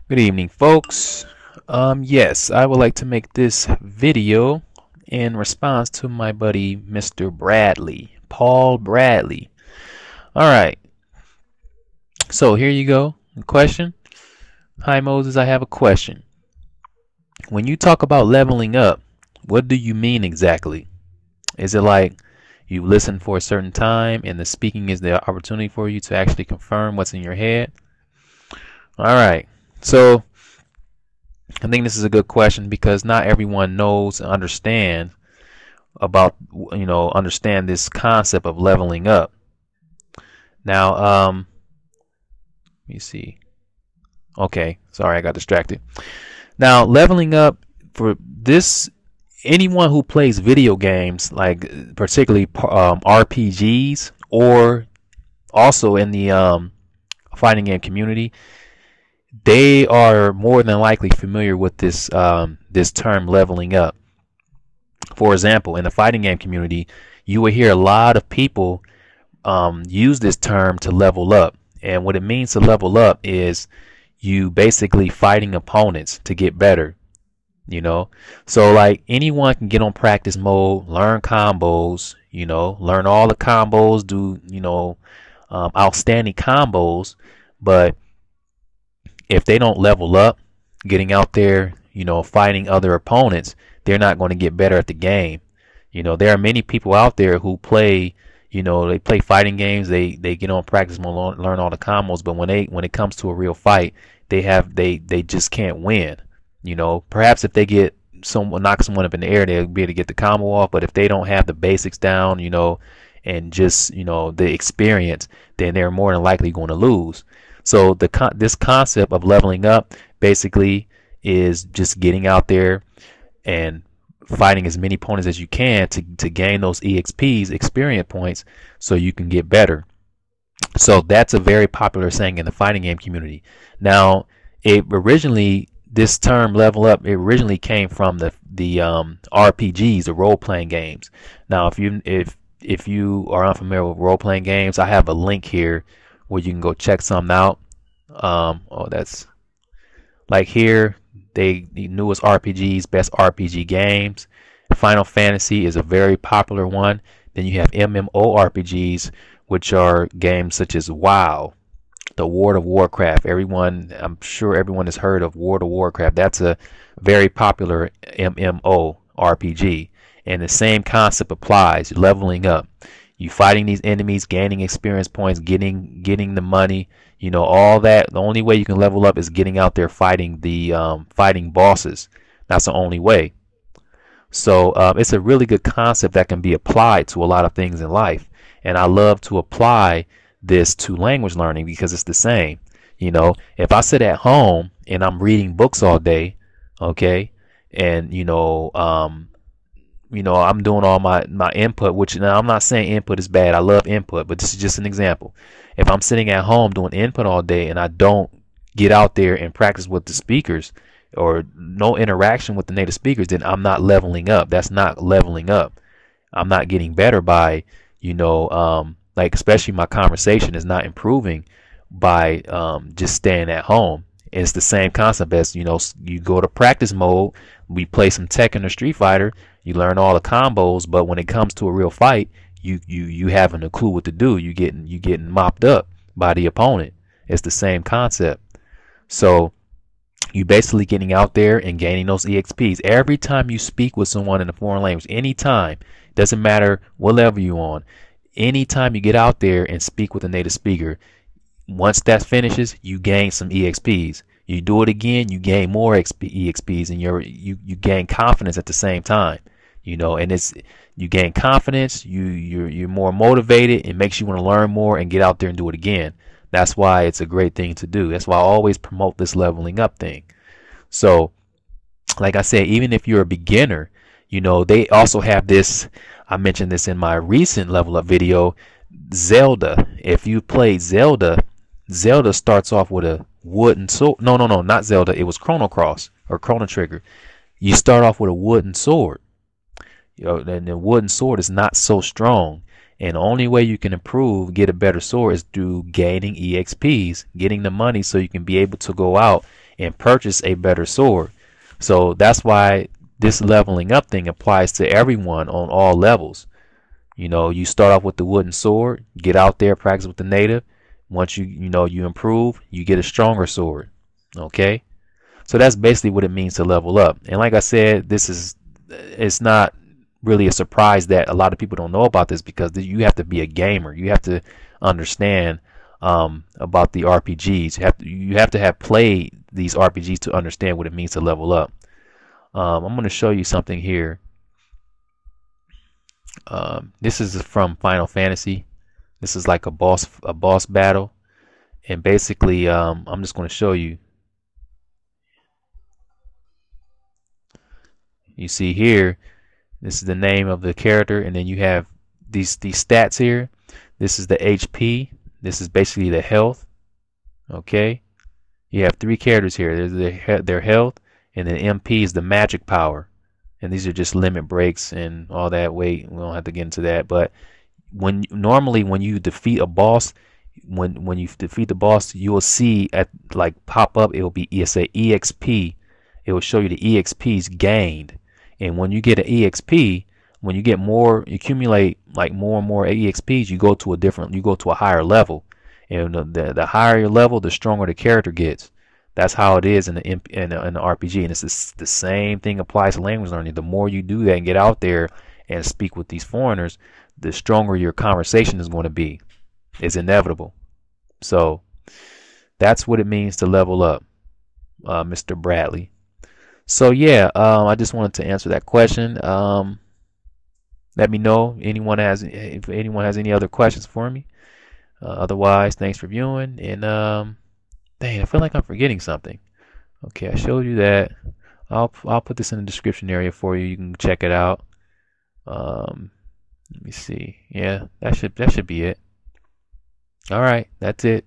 Good evening, folks. Yes, I would like to make this video in response to my buddy Mr. Bradley, Paul Bradley. All right, so here you go. Question. Hi, Moses, I have a question. When you talk about leveling up, what do you mean exactly? Is it like you listen for a certain time and the speaking is the opportunity for you to actually confirm what's in your head? All right, so I think this is a good question because not everyone knows and understands understand this concept of leveling up. Now, let me see. Okay, sorry, I got distracted. Now, leveling up for this, anyone who plays video games, like particularly RPGs, or also in the fighting game community, they are more than likely familiar with this this term leveling up. For example, in the fighting game community, you will hear a lot of people use this term to level up. And what it means to level up is you basically fighting opponents to get better. So like anyone can get on practice mode, learn combos, learn all the combos, do outstanding combos, but if they don't level up, getting out there, fighting other opponents, they're not going to get better at the game. There are many people out there who play, they play fighting games, they get on practice mode, learn all the combos, but when it comes to a real fight, they just can't win. Perhaps if they knock someone up in the air, they'll be able to get the combo off, but if they don't have the basics down, and just, the experience, then they're more than likely going to lose. So this concept of leveling up basically is just getting out there and fighting as many opponents as you can to gain those EXPs, experience points, so you can get better. So that's a very popular saying in the fighting game community. Now, this term level up, it originally came from the RPGs, the role-playing games. Now, if you are unfamiliar with role-playing games, I have a link here where you can go check some out. That's like here, the newest RPGs, best RPG games. Final Fantasy is a very popular one. Then you have MMORPGs, which are games such as WoW, the World of Warcraft. I'm sure everyone has heard of World of Warcraft. That's a very popular MMORPG, and the same concept applies. Leveling up. You fighting these enemies, gaining experience points, getting the money, all that. The only way you can level up is getting out there fighting fighting bosses. That's the only way. So it's a really good concept that can be applied to a lot of things in life. And I love to apply this to language learning because it's the same. If I sit at home and I'm reading books all day, okay, and I'm doing all my input, which now I'm not saying input is bad. I love input, but this is just an example. If I'm sitting at home doing input all day and I don't get out there and practice with the speakers or no interaction with the native speakers, then I'm not leveling up. That's not leveling up. I'm not getting better by, like especially my conversation is not improving by just staying at home. It's the same concept as, you go to practice mode, we play some Tekken or Street Fighter, you learn all the combos, but when it comes to a real fight, you haven't a clue what to do. You getting mopped up by the opponent. It's the same concept. So you basically getting out there and gaining those EXPs. Every time you speak with someone in a foreign language, anytime, doesn't matter what level you're on, anytime you get out there and speak with a native speaker, once that finishes, you gain some EXPs. You do it again, you gain more EXPs, and you gain confidence at the same time. And you gain confidence, you're more motivated. It makes you want to learn more and get out there and do it again. That's why it's a great thing to do. That's why I always promote this leveling up thing. So, like I said, even if you're a beginner, they also have this. I mentioned this in my recent level up video, Zelda. If you played Zelda starts off with a wooden sword. No, not Zelda. It was Chrono Cross or Chrono Trigger. You start off with a wooden sword. And the wooden sword is not so strong. And the only way you can improve, get a better sword, is through gaining EXPs, getting the money so you can be able to go out and purchase a better sword. So that's why this leveling up thing applies to everyone on all levels. You know, you start off with the wooden sword, get out there, practice with the native. Once you improve, you get a stronger sword. Okay, so that's basically what it means to level up. And like I said, it's not really a surprise that a lot of people don't know about this, because you have to be a gamer. You have to understand about the RPGs. You have to have played these RPGs to understand what it means to level up. I'm going to show you something here. This is from Final Fantasy. This is like a boss battle, and basically I'm just going to show you. You see here, this is the name of the character, and then you have these stats here. This is the HP. This is basically the health. Okay, you have 3 characters here. There's their health, and then MP is the magic power. And these are just limit breaks and all that. Wait, we don't have to get into that. But normally when you defeat a boss, when you defeat the boss, you will see at like pop up. It'll say EXP. It will show you the EXPs gained. And when you get an EXP, when you get more, accumulate like more and more EXPs, you go to a higher level. And the higher your level, the stronger the character gets. That's how it is in the RPG, and it's the same thing applies to language learning. The more you do that and get out there and speak with these foreigners, the stronger your conversation is going to be. It's inevitable. So that's what it means to level up, Mr. Bradley. So yeah, I just wanted to answer that question. Let me know if anyone has any other questions for me. Otherwise, thanks for viewing, and dang, I feel like I'm forgetting something. Okay, I showed you that. I'll put this in the description area for you. You can check it out. Let me see. Yeah, that should be it. All right, that's it.